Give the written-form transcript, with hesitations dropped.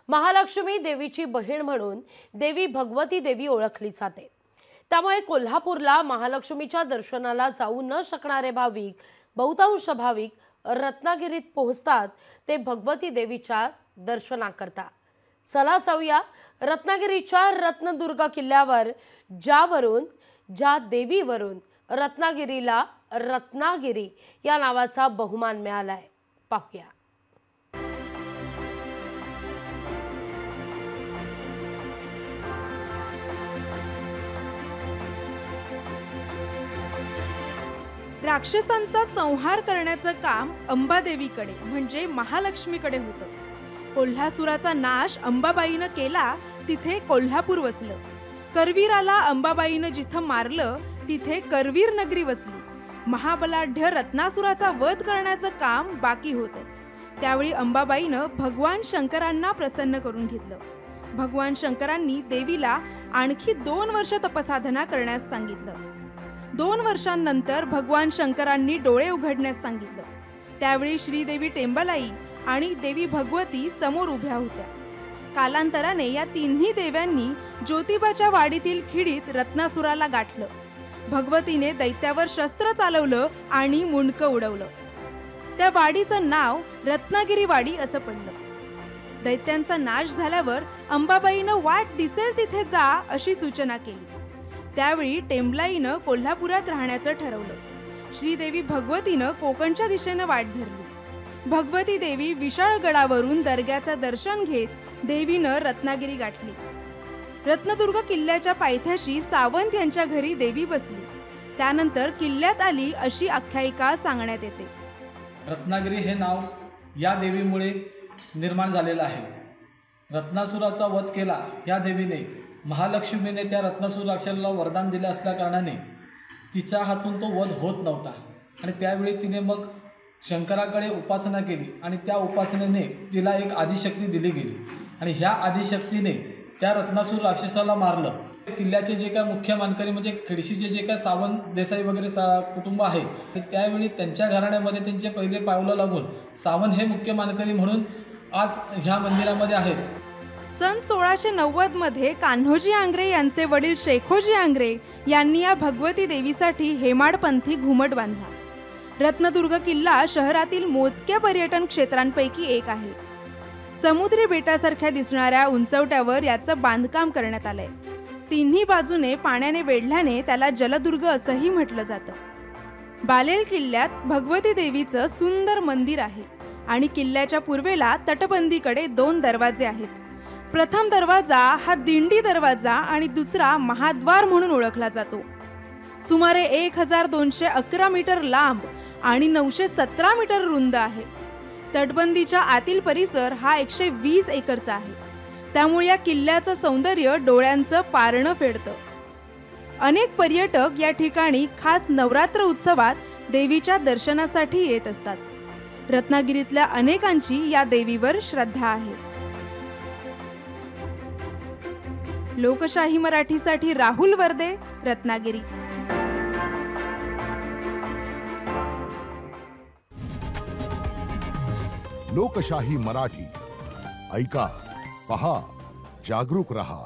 महालक्ष्मी देवीची बहीण म्हणून देवी भगवती देवी ओळखली जाते। त्यामुळे कोल्हापूरला महालक्ष्मीच्या दर्शनाला जाऊ न शकणारे बहुतांश भाविक रत्नागिरीत पोहोचतात ते भगवती देवीच्या दर्शनाकरता। चला जाऊया रत्नागिरीच्या रत्नदुर्ग किल्ल्यावर, ज्या देवीवरून रत्नागिरीला रत्नागिरी या नावाचा बहुमान मिळालाय। पाहूया। राक्षसांचा संहार करण्याचं काम अंबादेवीकडे म्हणजे महालक्ष्मीकडे होतं। कोल्हासुराचा नाश अंबाबाईनं केला तिथे कोल्हापूर वसलं। करवीराला अंबाबाईनं जिथं मारलं तिथे करवीर नगरी वसली। महाबलाढ्य रत्नासुराचा वध करण्याचं काम बाकी होतं। त्यावेळी अंबाबाईनं भगवान शंकरांना प्रसन्न करून घेतलं। भगवान शंकरांनी देवीला आणखी 2 वर्ष तपसाधना करण्यास सांगितलं। 2 वर्षांनंतर भगवान शंकरांनी डोळे उघडण्यास सांगितलं। त्यावेळी श्रीदेवी टेंबलाई आणि देवी भगवती समोर उभ्या होत्या। कालांतराने या तिन्ही देव्यांनी ज्योतिबाच्या वाडीतील खिडीत रत्नासुराला गाठलं। भगवतीने दैत्यावर शस्त्र चालवलं आणि मुंडकं उडवलं। त्या वाडीचं नाव रत्नागिरी वाडी असं पडलं। दैत्यांचा नाश झाल्यावर अंबाबाईनं वाट दिसेल तिथे जा अशी सूचना केली। त्यावेळी टेंबलाईनं कोल्हापुरात राहण्याचं ठरवलं। श्रीदेवी भगवतीनं कोकणच्या दिशेनं वाट धरली। भगवती देवी विशाळगडावरून दर्ग्याचं दर्शन घेत देवीनं रत्नागिरी गाठली। रत्नदुर्ग किल्ल्याच्या पायथ्याशी सावंत यांच्या घरी देवी बसली। त्यानंतर किल्ल्यात आली अशी आख्यायिका सांगण्यात येते। रत्नागिरी हे नाव या देवीमुळे निर्माण झालेलं आहे। रत्नासुराचा वध केला या देवीने। महालक्ष्मीने त्या रत्नासुर राक्षसाला वरदान दिले असल्या कारणाने तिच्या हातून तो वध होत नव्हता आणि त्यावेळी तिने मग शंकराकडे उपासना केली आणि त्या उपासनेने तिला एक आदिशक्ती दिली गेली आणि ह्या आदिशक्तीने त्या रत्नासुर राक्षसाला मारलं। किल्ल्याचे जे काय मुख्य मानकरी म्हणजे खेडशीचे जे काय सावंत देसाई वगैरे कुटुंब आहे त्यावेळी त्यांच्या घराण्यामध्ये त्यांचे पहिले पावलं लागून सावंत हे मुख्य मानकरी म्हणून आज ह्या मंदिरामध्ये आहेत। सन 1690 मध्ये कान्होजी आंग्रे यांचे वडील शेखोजी आंग्रे यांनी या भगवती देवीसाठी हेमाडपंथी घुमट बांधला। रत्नदुर्ग किल्ला शहरातील मोजक्या पर्यटन क्षेत्रांपैकी एक आहे। समुद्री बेटासारख्या दिसणाऱ्या उंचवट्यावर याचं बांधकाम करण्यात आलंय। तिन्ही बाजूने पाण्याने वेढल्याने त्याला जलदुर्ग असंही म्हटलं जातं। बालेल किल्ल्यात भगवती देवीचं सुंदर मंदिर आहे आणि किल्ल्याच्या पूर्वेला तटबंदीकडे 2 दरवाजे आहेत। प्रथम दरवाजा हा दिंडी दरवाजा आणि दुसरा महाद्वार म्हणून ओळखला जातो। सुमारे 1211 मीटर लांब आणि 917 मीटर रुंद आहे। तटबंदीच्या आतील परिसर हा 120 एकरचा आहे। त्यामुळे या किल्ल्याचं सौंदर्य डोळ्यांचं पारणं फेडतं। अनेक पर्यटक या ठिकाणी खास नवरात्र उत्सवात देवीच्या दर्शनासाठी येत असतात। रत्नागिरीतल्या अनेकांची या देवीवर श्रद्धा आहे। लोकशाही मराठीसाठी राहुल वर्दे, रत्नागिरी। लोकशाही मराठी ऐका, पहा, जागरूक रहा।